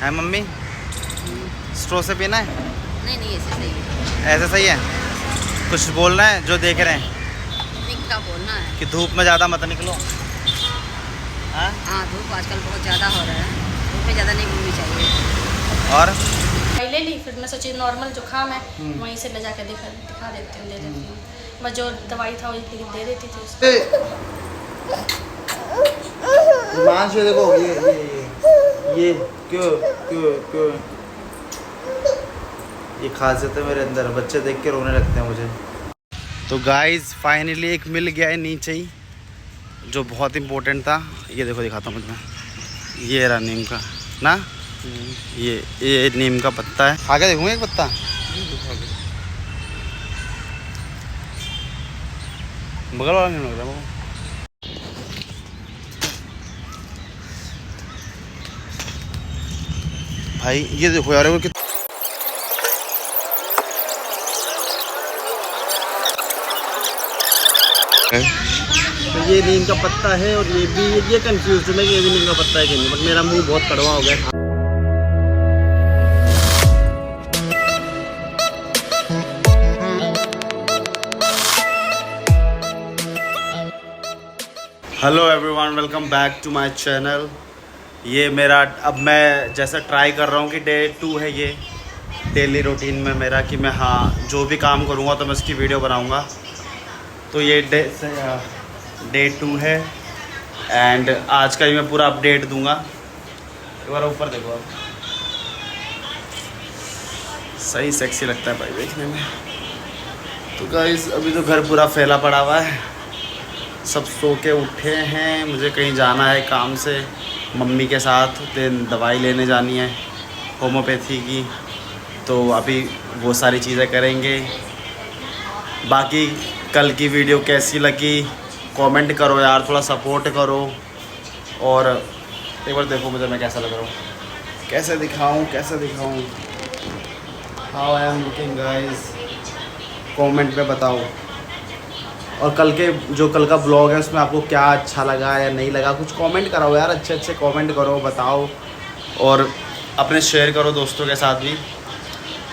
है मम्मी? स्ट्रो से पीना है? नहीं नहीं, ऐसे सही है। ऐसे सही है? कुछ बोलना है जो देख रहे हैं नहीं, क्या बोलना है कि धूप में ज़्यादा मत निकलो। हाँ, धूप आजकल बहुत ज़्यादा हो रहा है, धूप में ज़्यादा नहीं घूमनी चाहिए। और ले ली, फिर मैं सोची नॉर्मल जुकाम है वहीं से ले जाकर दिखा देती हूँ, दे देती हूँ। मैं जो दवाई था वही दे देती थी उसको। हिमांशु देखो ये क्यों क्यों क्यों ये खासियत है मेरे अंदर, बच्चे देख के रोने लगते हैं मुझे। तो गाइस फाइनली एक मिल गया है नीचे ही, जो बहुत इम्पोर्टेंट था। ये देखो दिखाता हूँ मैं, ये रहा नीम का ना, ये नीम का पत्ता है। खा के देखूँगा एक पत्ता। बगल वाला नहीं लग रहा वो। भाई ये देखो यार, वो तो ये नीम का पत्ता है, और ये कंफ्यूज हूँ मैं कि ये भी नीम का पत्ता है कि नहीं, बट मेरा मुंह बहुत कड़वा हो गया। Hello everyone, welcome back to my channel. ये मेरा अब मैं जैसा ट्राई कर रहा हूँ कि डे 2 है ये डेली रूटीन में मेरा, कि मैं जो भी काम करूँगा तो मैं उसकी वीडियो बनाऊँगा। तो ये डे 2 है एंड आज का ही मैं पूरा अपडेट दूंगा। एक बार ऊपर देखो आप, सही सेक्सी लगता है भाई देखने में। तो गाइस अभी तो घर पूरा फैला पड़ा हुआ है, सब सो के उठे हैं। मुझे कहीं जाना है काम से मम्मी के साथ, देन दवाई लेने जानी है होम्योपैथी की, तो अभी वो सारी चीज़ें करेंगे। बाकी कल की वीडियो कैसी लगी कमेंट करो यार, थोड़ा सपोर्ट करो। और एक बार देखो मुझे मैं कैसा लग रहा हूँ, कैसे दिखाऊँ how I am looking guys, comment पे बताओ। और कल का ब्लॉग है उसमें आपको क्या अच्छा लगा या नहीं लगा, कुछ कमेंट कराओ यार, अच्छे कमेंट करो, बताओ। और अपने शेयर करो दोस्तों के साथ भी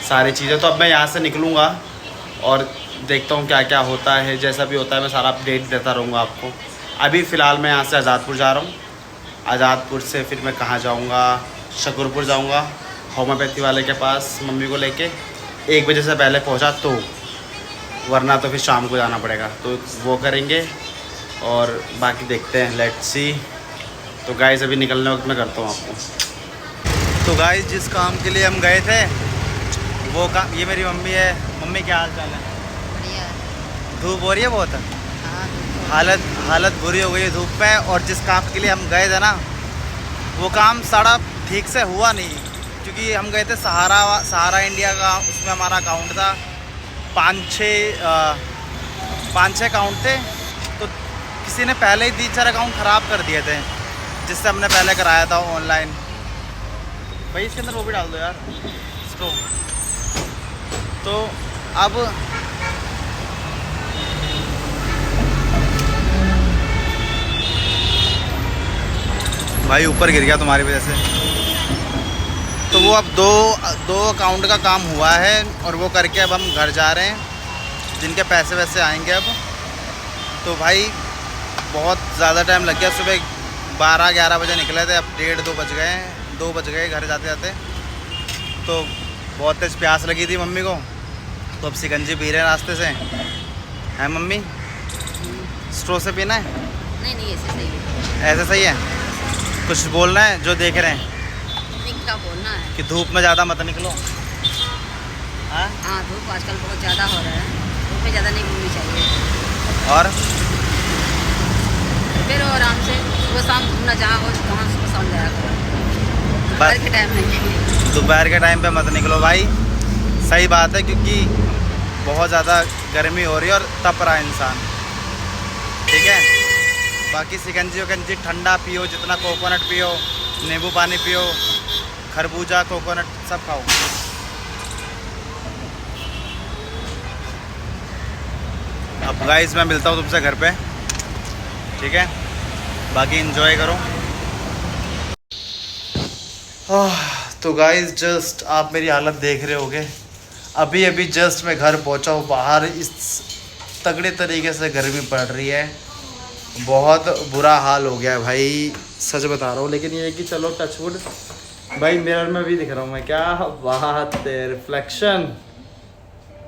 सारी चीज़ें। तो अब मैं यहाँ से निकलूँगा और देखता हूँ क्या क्या होता है, जैसा भी होता है मैं सारा अपडेट देता रहूँगा आपको। अभी फ़िलहाल मैं यहाँ से आज़ादपुर जा रहा हूँ, आज़ादपुर से फिर मैं कहाँ जाऊँगा, शकरपुर जाऊँगा होम्योपैथी वाले के पास मम्मी को लेके। 1 बजे से पहले पहुँचा तो, वरना तो फिर शाम को जाना पड़ेगा, तो वो करेंगे। और बाकी देखते हैं, लेट्स सी। तो गाइस अभी निकलने वक्त मैं करता हूँ आपको। तो गाइस जिस काम के लिए हम गए थे वो काम, ये मेरी मम्मी है। मम्मी क्या हाल चाल है? बढ़िया। धूप हो रही है बहुत, हाँ, हालत बुरी हो गई है धूप में। और जिस काम के लिए हम गए थे ना, वो काम सारा ठीक से हुआ नहीं, क्योंकि हम गए थे सहारा इंडिया का, उसमें हमारा अकाउंट था 5-6 अकाउंट थे। तो किसी ने पहले ही 3-4 अकाउंट ख़राब कर दिए थे जिससे हमने पहले कराया था ऑनलाइन। भाई इसके अंदर वो भी डाल दो यार इसको। तो अब भाई ऊपर गिर गया तुम्हारी वजह से। तो वो अब दो अकाउंट का काम हुआ है, और वो करके अब हम घर जा रहे हैं, जिनके पैसे वैसे आएंगे अब। तो भाई बहुत ज़्यादा टाइम लग गया, सुबह 12-11 बजे निकले थे, अब 2 बज गए घर जाते जाते। तो बहुत तेज़ प्यास लगी थी मम्मी को, तो अब शिकंजी पी रहे हैं रास्ते से। है मम्मी? स्ट्रो से पीना है? नहीं नहीं, ऐसे सही है। ऐसे सही है? कुछ बोलना है जो देख रहे हैं नहीं, क्या बोलना है कि धूप में ज़्यादा मत निकलो। हाँ, धूप आजकल बहुत ज़्यादा हो रहा है, धूप में ज़्यादा नहीं घूमनी चाहिए। और फिर आराम से सुबह शाम घूमना, जहाँ हो वहाँ सुबह शाम जाया करो, दोपहर के टाइम नहीं। दोपहर के टाइम पे मत निकलो भाई, सही बात है, क्योंकि बहुत ज़्यादा गर्मी हो रही है और तप रहा है इंसान। ठीक है, बाकी शिकंजी ठंडा पियो, जितना कोकोनट पियो, नींबू पानी पियो, खरबूजा कोकोनट सब खाओ। अब गाइस मैं मिलता हूँ तुमसे घर पे, ठीक है? बाकी एंजॉय करो। तो गाइस जस्ट आप मेरी हालत देख रहे होगे, अभी अभी जस्ट मैं घर पहुंचा हूँ। बाहर इस तगड़े तरीके से गर्मी पड़ रही है, बहुत बुरा हाल हो गया है भाई, सच बता रहा हूँ। लेकिन ये है कि चलो टचवुड भाई, मिरर में भी दिख रहा हूँ मैं, क्या बात है, रिफ्लेक्शन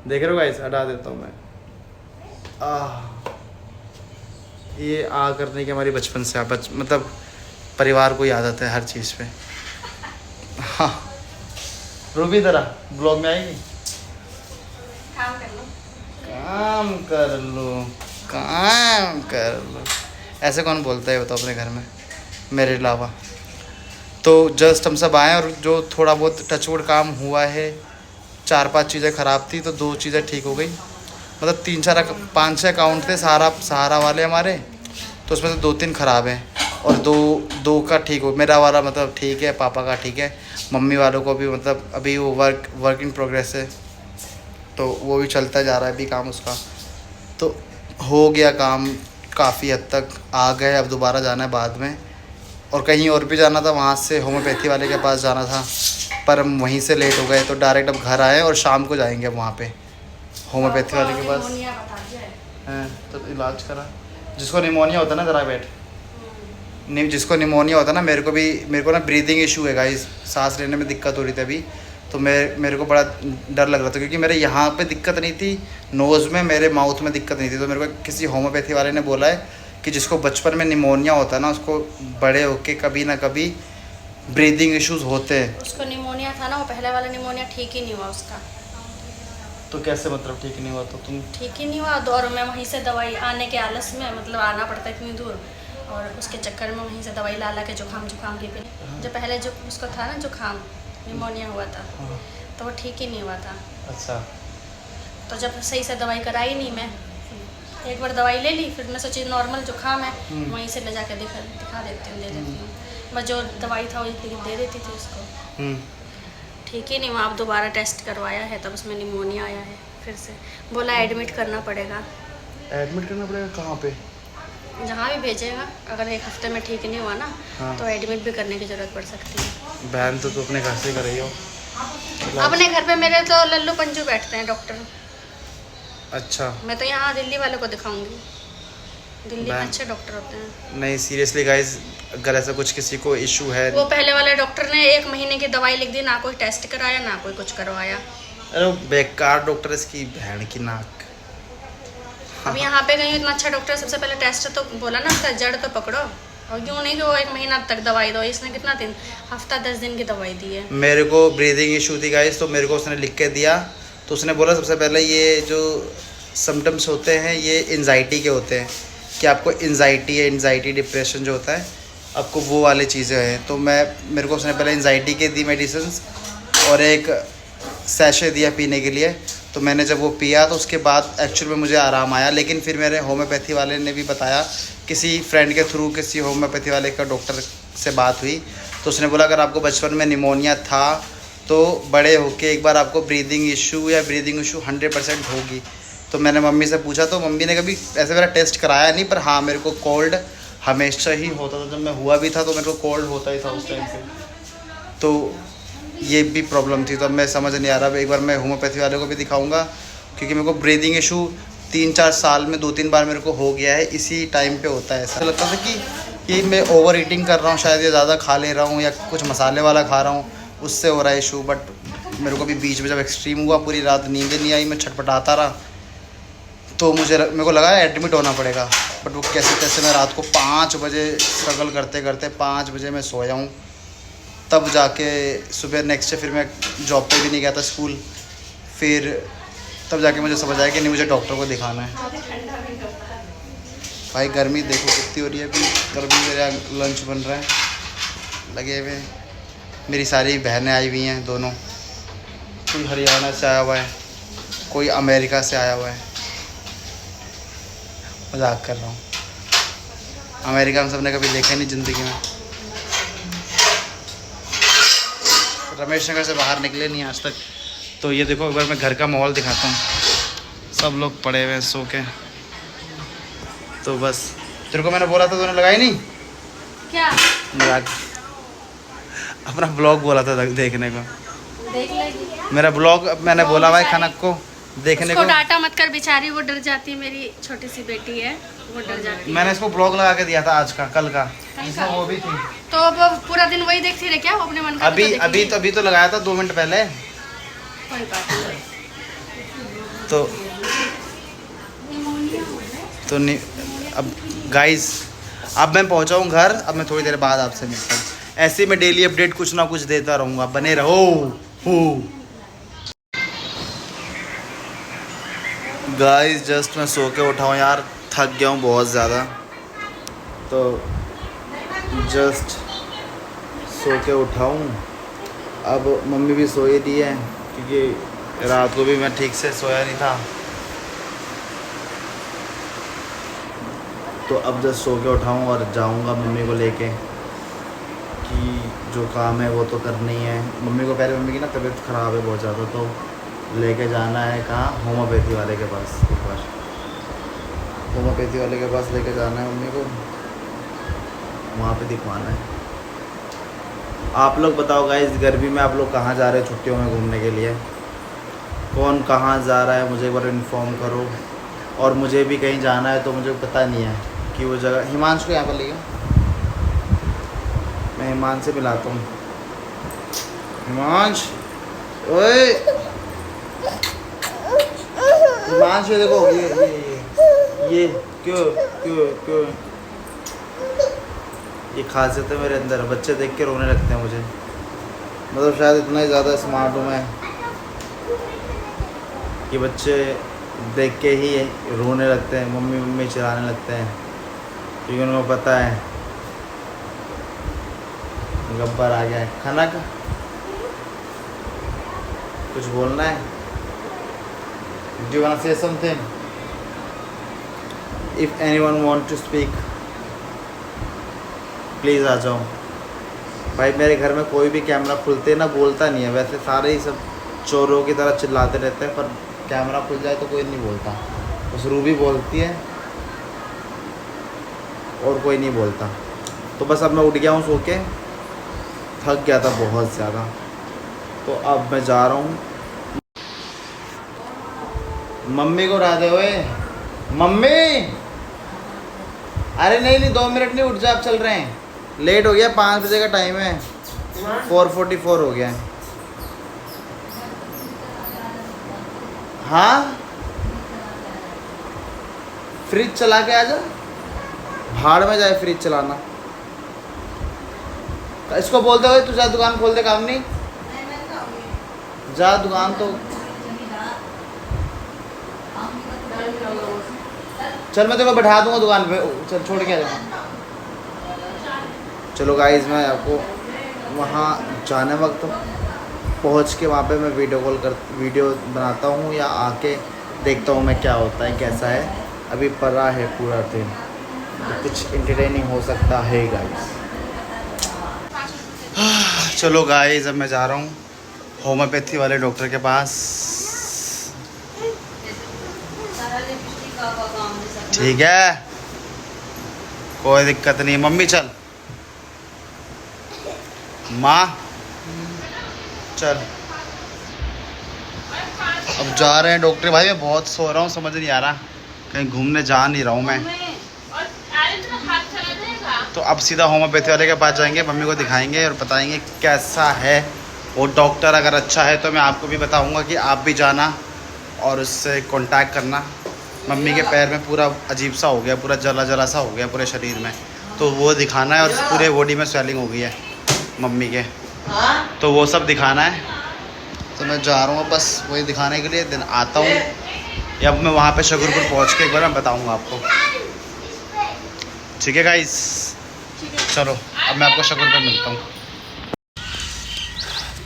देख रहे हो गाइस, हटा देता हूँ मैं। ये करने की हमारी बचपन से मतलब परिवार को ही आदत है हर चीज़ पे। हाँ रूबी जरा ब्लॉग में आएगी, काम कर लो, काम कर लो, काम कर लो, ऐसे कौन बोलता है बताओ अपने घर में मेरे अलावा। तो जस्ट हम सब आए और जो थोड़ा बहुत टचवुड काम हुआ है, 4-5 चीज़ें ख़राब थी तो 2 चीज़ें ठीक हो गई। मतलब 5-6 अकाउंट थे सहारा वाले हमारे, तो उसमें से 2-3 ख़राब हैं और दो का ठीक हो। मेरा वाला मतलब ठीक है, पापा का ठीक है, मम्मी वालों को भी मतलब अभी वो वर्क इन प्रोग्रेस है, तो वो भी चलता जा रहा है अभी काम उसका। तो हो गया काम काफ़ी हद तक, आ गए। अब दोबारा जाना है बाद में, और कहीं और भी जाना था, वहाँ से होम्योपैथी वाले के पास जाना था, पर हम वहीं से लेट हो गए, तो डायरेक्ट अब घर आए और शाम को जाएंगे वहाँ पे होम्योपैथी वाले के पास। हैं तो इलाज करा, जिसको निमोनिया होता है ना, ज़रा बैठ, नहीं जिसको निमोनिया होता है ना, मेरे को ना ब्रीदिंग इशू है गाइस, सांस लेने में दिक्कत हो रही थी अभी, तो मेरे को बड़ा डर लग रहा था, क्योंकि मेरे यहाँ पे दिक्कत नहीं थी, नोज़ में, मेरे माउथ में दिक्कत नहीं थी। तो मेरे को किसी होम्योपैथी वाले ने बोला है कि जिसको बचपन में निमोनिया होता है ना, उसको बड़े होके कभी ना कभी ब्रीदिंग इश्यूज़ होते हैं। उसको निमोनिया था ना, वो पहले वाला निमोनिया ठीक ही नहीं हुआ उसका। तो कैसे मतलब ठीक नहीं हुआ? तो तुम ठीक ही नहीं हुआ, और मैं वहीं से दवाई आने के आलस में, मतलब आना पड़ता है इतनी दूर, और उसके चक्कर में वहीं से दवाई ला के जुकाम की पीने। जो पहले जो उसको था ना जुकाम, निमोनिया हुआ था, तो वो ठीक ही नहीं हुआ था। अच्छा। तो जब सही से दवाई कराई नहीं, मैं एक बार दवाई ले ली, फिर मैं सोची नॉर्मल जुकाम है, वहीं से ले जाके दिखा देती हूँ, दे देती हूँ। मैं जो दवाई था वही दे देती थी उसको, ठीक ही नहीं हुआ। अब दोबारा टेस्ट करवाया है, तब उसमें निमोनिया आया है फिर से, बोला एडमिट करना पड़ेगा। एडमिट करना पड़ेगा? कहाँ पे? जहाँ भी भेजेगा, अगर 1 हफ्ते में ठीक नहीं हुआ ना, हाँ। तो एडमिट भी करने की ज़रूरत पड़ सकती है। बहन तो तू अपने घर से कर रही हो? अपने घर पे मेरे तो लल्लू पंजू बैठते हैं डॉक्टर। अच्छा। मैं तो यहाँ दिल्ली वालों को दिखाऊंगी, दिल्ली में अच्छे डॉक्टर होते हैं। नहीं सीरियसली गाइस, अगर ऐसा कुछ किसी को इशू है, वो पहले वाले डॉक्टर ने 1 महीने की दवाई लिख दी, ना कोई टेस्ट कराया ना कोई कुछ करवाया। अरे बेकार डॉक्टर, इसकी बहन की नाक। अब यहाँ पे गई, इतना अच्छा डॉक्टर, सबसे पहले टेस्ट तो बोला ना उसका जड़ तो पकड़ो, और यूँ नहीं कि वो 1 महीना तक दवाई दो। इसने कितना दिन, हफ्ता 10 दिन की दवाई दी है। मेरे को ब्रीदिंग इशू थी गाइस, तो मेरे को उसने लिख के दिया, तो उसने बोला सबसे पहले ये जो सिम्टम्स होते हैं ये एंजाइटी के होते हैं, कि आपको एंजाइटी डिप्रेशन जो होता है, आपको वो वाली चीज़ें हैं। तो मेरे को उसने पहले एंजाइटी के दी मेडिसिन, और एक सैशे दिया पीने के लिए। तो मैंने जब वो पिया तो उसके बाद एक्चुअल में मुझे आराम आया। लेकिन फिर मेरे होम्योपैथी वाले ने भी बताया, किसी फ्रेंड के थ्रू किसी होम्योपैथी वाले का डॉक्टर से बात हुई, तो उसने बोला अगर आपको बचपन में निमोनिया था तो बड़े होके एक बार आपको ब्रीदिंग इशू 100% होगी। तो मैंने मम्मी से पूछा, तो मम्मी ने कभी ऐसे मेरा टेस्ट कराया नहीं, पर हाँ मेरे को कोल्ड हमेशा ही होता था, जब मैं हुआ भी था तो मेरे को कोल्ड होता ही था उस टाइम पे। तो ये भी प्रॉब्लम थी, तो अब मैं समझ नहीं आ रहा, एक बार मैं होम्योपैथी वाले को भी दिखाऊंगा, क्योंकि मेरे को ब्रीदिंग इशू 3-4 साल में 2-3 बार मेरे को हो गया है, इसी टाइम पे होता है। ऐसा लगता था कि ये मैं ओवर ईटिंग कर रहा हूँ, शायद ये ज़्यादा खा ले रहा हूँ या कुछ मसाले वाला खा रहा हूँ, उससे हो रहा है इशू। बट मेरे को भी बीच में जब एक्सट्रीम हुआ, पूरी रात नींद नहीं आई, मैं छटपटाता रहा, तो मेरे को लगा एडमिट होना पड़ेगा। बट वो कैसे कैसे मैं रात को 5 बजे स्ट्रगल करते करते 5 बजे मैं सोया हूँ, तब जाके सुबह नेक्स्ट डे फिर मैं जॉब पे भी नहीं गया था, स्कूल, फिर तब जाके मुझे समझ आया कि नहीं मुझे डॉक्टर को दिखाना है। भाई गर्मी देखो कितनी हो रही है, अभी गर्मी मेरा लंच बन रहा है लगे हुए। मेरी सारी बहनें आई हुई हैं दोनों, कोई हरियाणा से आया हुआ है, कोई अमेरिका से आया हुआ है। मजाक कर रहा हूँ, अमेरिका में सबने कभी देखा नहीं ज़िंदगी में। रमेश नगर से बाहर निकले नहीं आज तक। तो ये देखो एक बार मैं घर का माहौल दिखाता हूँ, सब लोग पड़े हुए हैं सो के। तो बस तेरे को मैंने बोला था, तूने लगाई नहीं क्या? मजाक। अपना ब्लॉग बोला था देखने को। देख लेगी। मेरा ब्लॉग मैंने बोला भाई खनक को देखने उसको को। डांटा मत कर बेचारी, वो डर जाती है, मेरी छोटी सी बेटी है, वो डर जाती है। मैंने इसको ब्लॉग लगा के दिया था आज का, कल का, जिसमें वो भी थी। तो अब पूरा दिन वही देखती रहे क्या? वो अपने मन का अभी तो लगाया था 2 मिनट पहले। कोई बात नहीं। तो नहीं, अब गाइस अब मैं पहुंचा हूँ घर। अब मैं थोड़ी देर बाद आपसे मिलता हूँ। ऐसे मैं डेली अपडेट कुछ ना कुछ देता रहूँगा, बने रहो। गाइस जस्ट मैं सो के उठा हूँ यार, थक गया हूँ बहुत ज़्यादा। तो जस्ट सो के उठा हूँ। अब मम्मी भी सोई दी है क्योंकि रात को भी मैं ठीक से सोया नहीं था। तो अब जस्ट सो के उठाऊँ और जाऊँगा मम्मी को लेके, कि जो काम है वो तो करनी है। मम्मी को पहले, मम्मी की ना तबीयत ख़राब है बहुत ज़्यादा, तो लेके जाना है कहाँ, होम्योपैथी वाले के पास। एक बार होम्योपैथी वाले के पास लेके जाना है मम्मी को, वहाँ पे दिखवाना है। आप लोग बताओ गाइस, गर्मी में आप लोग कहाँ जा रहे हैं छुट्टियों में घूमने के लिए? कौन कहाँ जा रहा है मुझे एक बार इन्फॉर्म करो। और मुझे भी कहीं जाना है, तो मुझे पता नहीं है कि वो जगह। हिमांश को यहाँ पर ले गया, मैं हिमांश से मिलाता हूँ। हिमांश, ओए हिमांश, ये देखो, ये क्यों क्यों क्यों ये खासियत है मेरे अंदर, बच्चे देख के रोने लगते हैं मुझे। मतलब शायद इतना ही ज़्यादा स्मार्ट हूँ मैं कि बच्चे देख के ही रोने लगते हैं, मम्मी मम्मी चिल्लाने लगते हैं, क्योंकि उनको पता है गब्बर आ गया है। खनक, कुछ बोलना है? Do you wanna say something? If anyone want to speak, please आ जाओ। भाई मेरे घर में कोई भी कैमरा खुलते ना बोलता नहीं है, वैसे सारे ही सब चोरों की तरह चिल्लाते रहते हैं, पर कैमरा खुल जाए तो कोई नहीं बोलता। बस रूबी बोलती है और कोई नहीं बोलता। तो बस अब मैं उठ गया हूँ सो के, थक गया था बहुत ज़्यादा। तो अब मैं जा रहा हूँ। मम्मी को उठा दे ओए, मम्मी। अरे नहीं 2 मिनट नहीं, उठ जा, अब चल रहे हैं। लेट हो गया, 5 बजे का टाइम है, 4:44 हो गया है। हाँ, फ्रिज चला के आ जा, भाड़ में जाए फ्रिज चलाना। इसको बोलते हुए तू जा दुकान खोल दे, काम नहीं, जा दुकान। तो चल मैं तेरे को बैठा दूंगा दुकान पे, चल छोड़ के आ जाऊँगा। चलो गाइस, मैं आपको वहाँ जाने वक्त पहुँच के वहाँ पे मैं वीडियो बनाता हूँ, या आके देखता हूँ मैं क्या होता है कैसा है। अभी पड़ा है पूरा दिन, तो कुछ इंटरटेनिंग हो सकता है गाइस। चलो गाइस, अब मैं जा रहा हूँ होम्योपैथी वाले डॉक्टर के पास। ठीक है, कोई दिक्कत नहीं। मम्मी चल, माँ चल। अब जा रहे हैं डॉक्टर। भाई मैं बहुत सो रहा हूँ, समझ नहीं आ रहा, कहीं घूमने जा नहीं रहा हूँ मैं। तो अब सीधा होम्योपैथी वाले के पास जाएंगे, मम्मी को दिखाएंगे और बताएंगे कैसा है वो डॉक्टर। अगर अच्छा है तो मैं आपको भी बताऊँगा कि आप भी जाना और उससे कांटेक्ट करना। मम्मी के पैर में पूरा अजीब सा हो गया, पूरा जला जला सा हो गया पूरे शरीर में, तो वो दिखाना है। और पूरे बॉडी में स्वेलिंग हो गई है मम्मी के, तो वो सब दिखाना है। तो मैं जा रहा हूँ बस वही दिखाने के लिए, दिन आता हूँ। या अब मैं वहाँ पे शकरपुर पहुँच के एक बार मैं बताऊँगा आपको। ठीक है गाइस, चलो अब मैं आपको शकरपुर मिलता हूँ।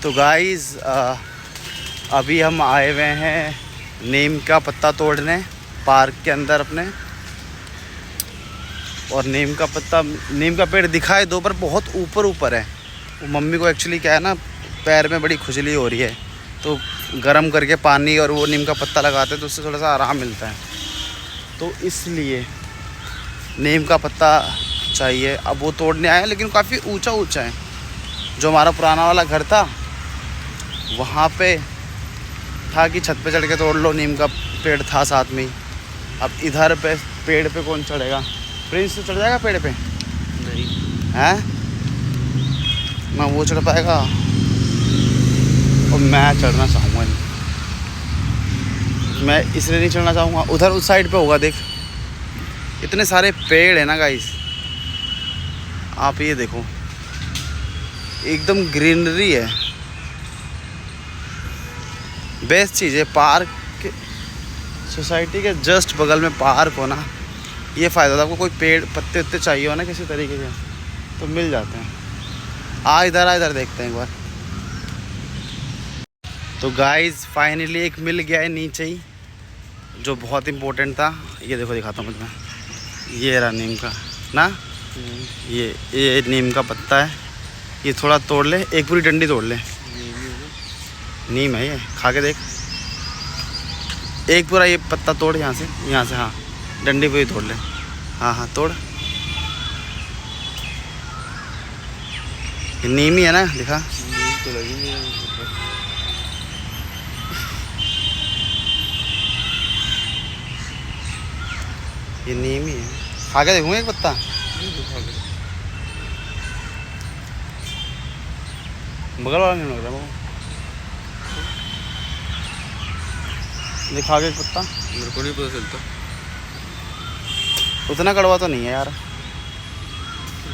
तो गाइस अभी हम आए हुए हैं नीम का पत्ता तोड़ने पार्क के अंदर अपने। और नीम का पेड़ दिखाई दो, पर बहुत ऊपर है। वो मम्मी को एक्चुअली क्या है ना, पैर में बड़ी खुजली हो रही है, तो गर्म करके पानी और वो नीम का पत्ता लगाते हैं तो उससे थोड़ा सा आराम मिलता है। तो इसलिए नीम का पत्ता चाहिए। अब वो तोड़ने आए हैं, लेकिन काफ़ी ऊंचा है, जो हमारा पुराना वाला घर था वहाँ पे था कि छत पे चढ़ के तोड़ लो, नीम का पेड़ था साथ में ही। अब इधर पे पेड़ पे कौन चढ़ेगा? प्रिंस तो चढ़ जाएगा पेड़ पे? नहीं हैं ना, वो चढ़ पाएगा और मैं चढ़ना चाहूँगा नहीं। मैं इसलिए नहीं चढ़ना चाहूँगा, उधर उस साइड पे होगा, देख इतने सारे पेड़ है ना गाइस, आप ये देखो एकदम ग्रीनरी है। बेस्ट चीज़ है पार्क, सोसाइटी के जस्ट बगल में पार्क हो ना, ये फ़ायदा होता है आपको। कोई पेड़ पत्ते उत्ते चाहिए हो ना किसी तरीके के तो मिल जाते हैं। आ इधर देखते हैं एक बार। तो गाइस फाइनली एक मिल गया है नीचे ही, जो बहुत इम्पोर्टेंट था। ये देखो दिखाता हूँ मैं, ये रहा नीम का ना, ये नीम का पत्ता है। ये थोड़ा तोड़ ले, एक पूरी डंडी तोड़ ले। नीम है ये, खा के देख। एक पूरा ये पत्ता तोड़ यहाँ से, हाँ डंडी पूरी तोड़ ले। हाँ तोड़। ये नीम ही है ना, दिखा। नीम तो लगी नहीं है। ये नीम ही है, खा के देखूँगा एक पत्ता। बगल वाला नहीं लग रहा वो, दिखा के एक पत्ता। मेरे को नहीं पता चलता, उतना कड़वा तो नहीं है यार।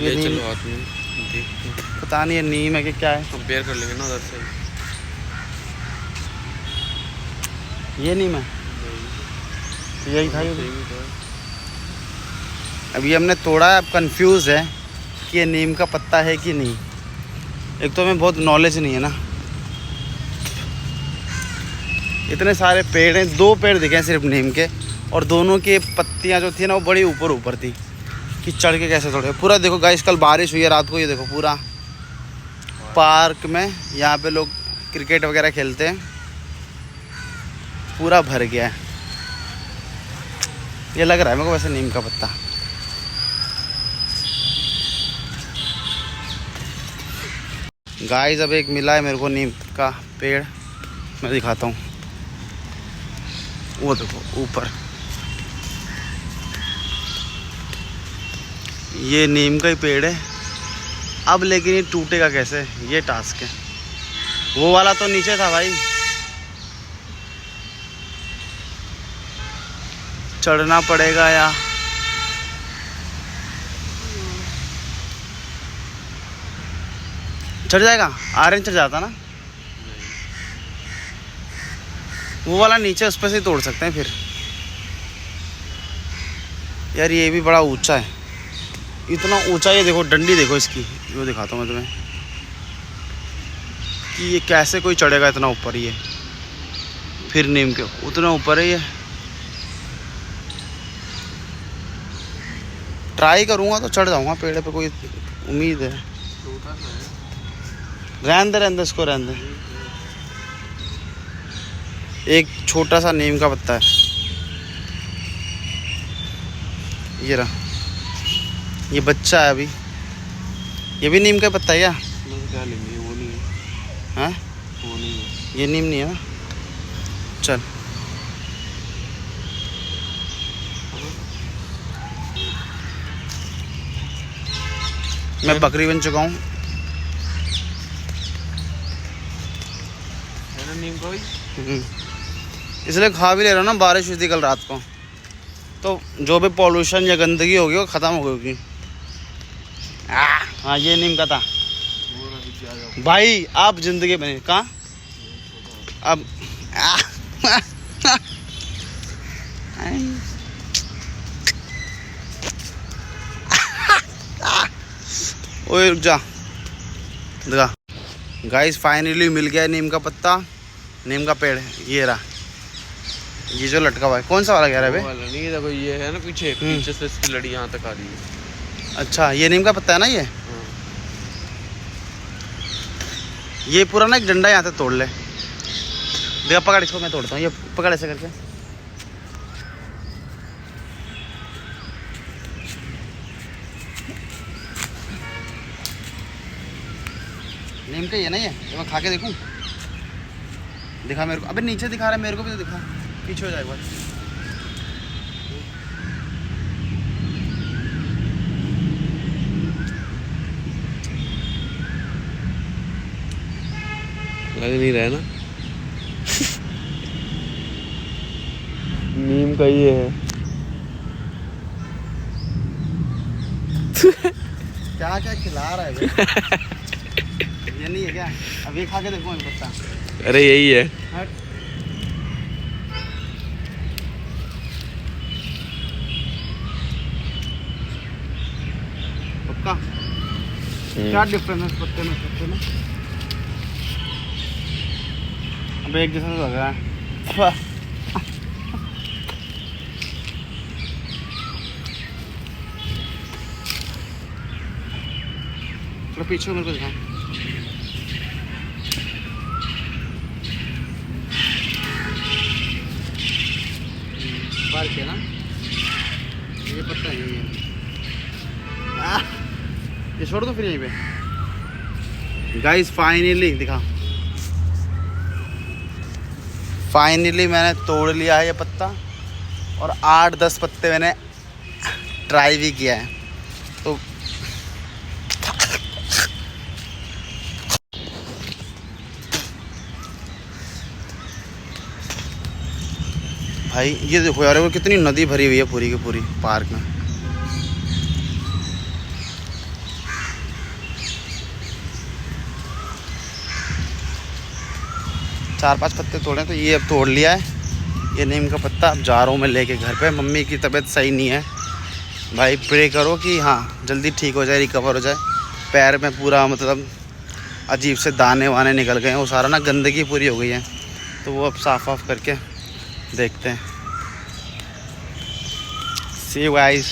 ये नीम, चलो हाथ में देखते हैं। पता नहीं ये नीम है कि क्या है। कंपेयर कर लेंगे ना उधर से। ये नीम है, यही था ये। सेम ही तो है। अभी हमने तोड़ा है, अब कंफ्यूज है कि ये नीम का पत्ता है कि नहीं। एक तो हमें बहुत नॉलेज नहीं है ना। इतने सारे पेड़ हैं, 2 पेड़ दिखे हैं सिर्फ नीम के, और दोनों की पत्तियां जो थी ना वो बड़ी ऊपर थी कि चढ़ के कैसे तोड़े। पूरा देखो गाइस, कल बारिश हुई है रात को, ये देखो पूरा पार्क में यहाँ पे लोग क्रिकेट वगैरह खेलते हैं, पूरा भर गया है। ये लग रहा है मेरे को वैसे नीम का पत्ता। गाइस अब एक मिला है मेरे को नीम का पेड़, मैं दिखाता हूँ। वो देखो ऊपर, ये नीम का ही पेड़ है। अब लेकिन ये टूटेगा कैसे, ये टास्क है। वो वाला तो नीचे था भाई, चढ़ना पड़ेगा या चढ़ जाएगा। आयरन चढ़ जाता ना वो वाला नीचे, उस पर से तोड़ सकते हैं फिर। यार ये भी बड़ा ऊंचा है, इतना ऊंचा। ये देखो डंडी देखो इसकी, वो दिखाता हूँ मैं तुम्हें कि ये कैसे कोई चढ़ेगा इतना ऊपर। ये फिर नीम के उतना ऊपर है ये। ट्राई करूँगा तो चढ़ जाऊँगा पेड़ पे, कोई उम्मीद है। रहने दे इसको, रहने दे। एक छोटा सा नीम का पत्ता है, ये रहा, ये बच्चा है अभी। ये भी नीम का पत्ता है क्या? क्या लेंगे, वो नहीं है। हाँ वो नहीं है, ये नीम नहीं है ना। चल मैं बकरी बन चुका हूँ। है ना नीम का भाई। इसलिए खा भी ले रहा हूँ ना, बारिश हुई थी कल रात को, तो जो भी पॉल्यूशन या गंदगी होगी वो ख़त्म हो गई होगी। हाँ ये नीम का था भाई। आप जिंदगी बने कहाँ अब। ओए रुक जा, देखा गाइस फाइनली मिल गया नीम का पत्ता, नीम का पेड़। ये रहा, ये जो लटका हुआ है। कौन सा वाला कह रहा है वो वाला नहीं, देखो ये है ना पीछे, पीछे से इसकी लड़ी यहाँ तक आ रही है। अच्छा ये नीम का पत्ता है ना ये। हाँ। ये पूरा ना एक डंडा यहाँ से तोड़ ले। देखा पकड़ इसको, मैं तोड़ता हूँ। ये पकड़ ऐसे करके, नीम का ही है ना ये मैं खा के देखूँ। दिखा मेरे को, अबे नीचे दिखा रहा है मेरे को भी तो दिखा, पीछे हो जाए एक बार। लग नहीं रहा है ना नीम का ये है क्या क्या खिला रहा है भाई ये नहीं है क्या? अब ये खा के देखो पत्ता। अरे यही है। हट। पक्का क्या डिफरेंस है इस पत्ते में पत्ते में? अब एक जैसा लग रहा है। थोड़ा पीछे मेरे को दिखा। बाल के ना ये पत्ता है ये ये छोड़ दो फिर यहीं पे। गाइस फाइनली दिखा, फाइनली मैंने तोड़ लिया है ये पत्ता और 8-10 पत्ते मैंने ट्राई भी किया है। तो भाई ये देखो यार वो कितनी नदी भरी हुई है पूरी की पूरी पार्क में। चार 5 पत्ते तोड़े तो ये अब तोड़ लिया है ये नीम का पत्ता। अब जा रहा हूँ मैं लेके घर पे। मम्मी की तबीयत सही नहीं है भाई, प्रे करो कि हाँ जल्दी ठीक हो जाए, रिकवर हो जाए। पैर में पूरा मतलब अजीब से दाने वाने निकल गए हैं, वो सारा ना गंदगी पूरी हो गई है, तो वो अब साफ वाफ करके देखते हैं। See you guys।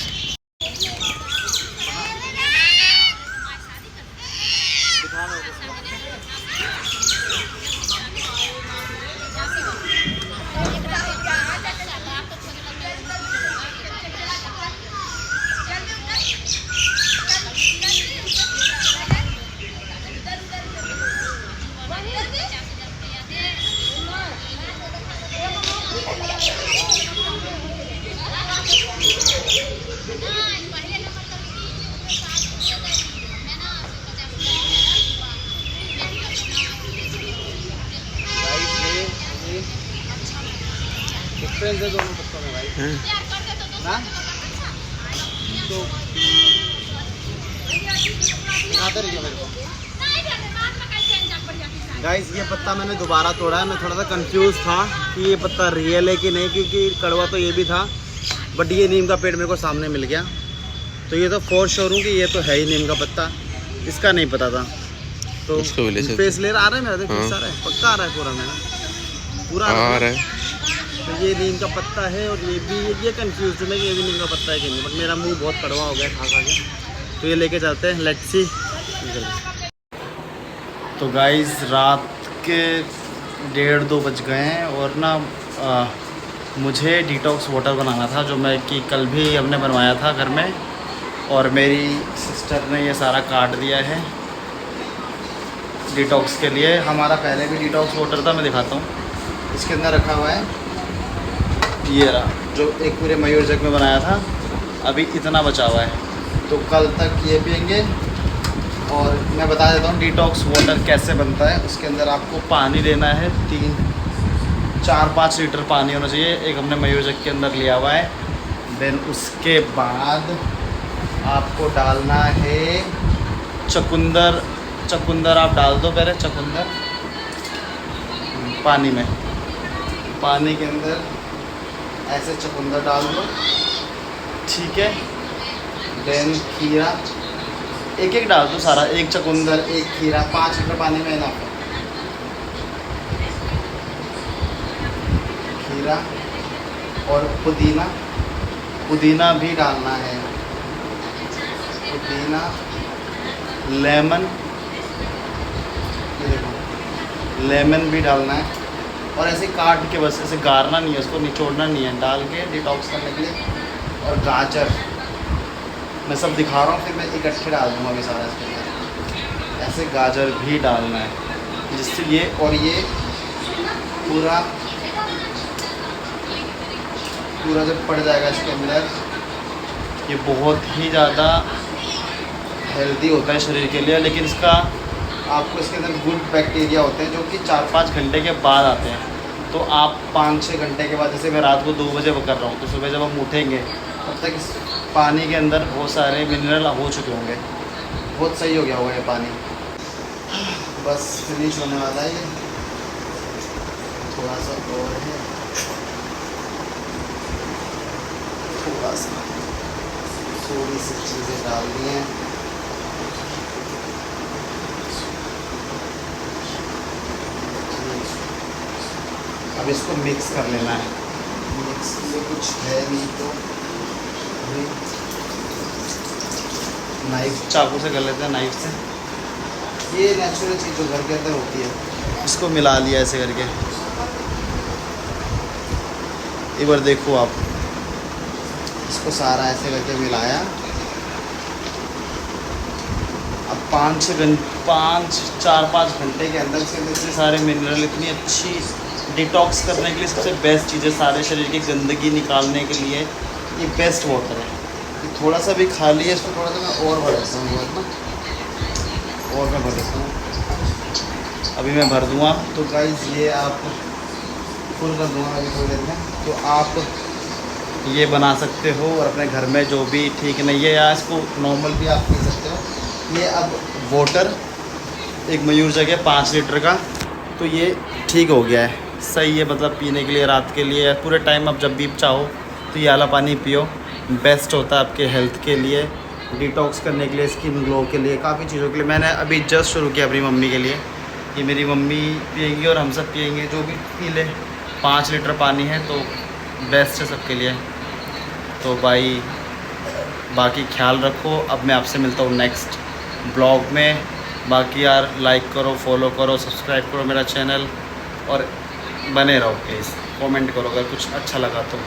डिफरेंस है दोनों पत्तों में भाई ना। तो मेरे को गाइस ये पत्ता मैंने दोबारा तोड़ा है। मैं थोड़ा सा कंफ्यूज था कि ये पत्ता रियल है कि नहीं, क्योंकि कड़वा तो ये भी था, बट ये नीम का पेड़ मेरे को सामने मिल गया, तो ये तो फोर श्योर हूँ कि ये तो है ही नीम का पत्ता। इसका नहीं पता था। तो फेस लेयर आ रहा है मेरा, देख आ रहा है, पक्का आ रहा है पूरा मेरा, पूरा आ रहा है। तो ये नीम का पत्ता है और ये भी, ये कंफ्यूज हूँ मैं कि ये भी नीम का पत्ता है कि नहीं, बट मेरा मुंह बहुत कड़वा हो गया खा खा के। तो ये लेके चलते हैं, लेट्स सी। तो गाइस रात के 1:30-2 बज गए हैं और ना मुझे डिटॉक्स वाटर बनाना था, जो मैं कि कल भी हमने बनवाया था घर में, और मेरी सिस्टर ने ये सारा काट दिया है डिटॉक्स के लिए। हमारा पहले भी डिटॉक्स वाटर था, मैं दिखाता हूँ। इसके अंदर रखा हुआ है ये रहा, जो एक पूरे मयूर जग में बनाया था, अभी इतना बचा हुआ है, तो कल तक ये पियेंगे। और मैं बता देता हूँ डिटॉक्स वाटर कैसे बनता है। उसके अंदर आपको पानी लेना है, 4-5 लीटर पानी होना चाहिए। एक हमने मयूर जग के अंदर लिया हुआ है। देन उसके बाद आपको डालना है चुकंदर। चुकंदर आप डाल दो पहले, चुकंदर पानी में, पानी के अंदर ऐसे चुकंदर डाल दो, ठीक है। देन खीरा एक डाल दो सारा, एक चुकंदर, एक खीरा, 5 लीटर पानी में ना। खीरा और पुदीना, पुदीना भी डालना है, पुदीना, लेमन, ये देखो लेमन भी डालना है। और ऐसे काट के, बस ऐसे गारना नहीं है, उसको निचोड़ना नहीं है, डाल के डिटॉक्स करने के लिए। और गाजर मैं सब दिखा रहा हूँ, फिर मैं इकट्ठे डाल दूँगा अभी सारा इसके अंदर। ऐसे गाजर भी डालना है, जिससे ये और ये पूरा जब पड़ जाएगा इसके अंदर, ये बहुत ही ज़्यादा हेल्दी होता है शरीर के लिए। लेकिन इसका आपको इसके अंदर गुड बैक्टीरिया होते हैं जो कि 4-5 घंटे के बाद आते हैं। तो आप 5-6 घंटे के बाद, जैसे मैं रात को 2 बजे वो कर रहा हूँ, तो सुबह जब हम उठेंगे तब तक इस पानी के अंदर बहुत सारे मिनरल हो चुके होंगे, बहुत सही हो गया होगा ये पानी। बस फिनिश होने वाला है ये, थोड़ा सा और है, थोड़ा सा, थोड़ी सी चीज़ें डाल दी हैं। अब इसको मिक्स कर लेना है। मिक्स में कुछ है नहीं तो नाइफ, चाकू से कर लेते हैं, नाइफ से। ये नेचुरल चीज़ जो घर के अंदर होती है, इसको मिला लिया ऐसे करके। एक बार देखो आप, इसको सारा ऐसे करके मिलाया। अब 4-5 घंटे के अंदर से इतने सारे मिनरल, इतनी अच्छी डिटॉक्स करने के लिए सबसे बेस्ट चीज़ है, सारे शरीर की गंदगी निकालने के लिए ये बेस्ट वाटर है। ये थोड़ा सा भी खाली है, इसको थोड़ा सा मैं और भर देता हूँ, और मैं भर देता हूँ। अभी मैं भर दूँगा। तो गाइस ये आप फुल कर दूँगा अभी थोड़ी देर में। तो आप ये बना सकते हो और अपने घर में जो भी ठीक नहीं है, या इसको नॉर्मल भी आप पी सकते हो। ये अब वाटर एक मयूर जग है 5 लीटर का, तो ये ठीक हो गया है, सही है। मतलब पीने के लिए, रात के लिए, पूरे टाइम आप जब भी चाहो तो ये वाला पानी पियो, बेस्ट होता है आपके हेल्थ के लिए, डिटॉक्स करने के लिए, स्किन ग्लो के लिए, काफ़ी चीज़ों के लिए। मैंने अभी जस्ट शुरू किया अपनी मम्मी के लिए, ये मेरी मम्मी पिएंगी और हम सब पिएंगे, जो भी पी ले। 5 लीटर पानी है तो बेस्ट है सबके लिए। तो भाई बाकी ख्याल रखो। अब मैं आपसे मिलता हूँ नेक्स्ट ब्लॉग में। बाकी यार लाइक करो, फॉलो करो, सब्सक्राइब करो मेरा चैनल, और बने रहो प्लीज़। कमेंट करो अगर कुछ अच्छा लगा तो।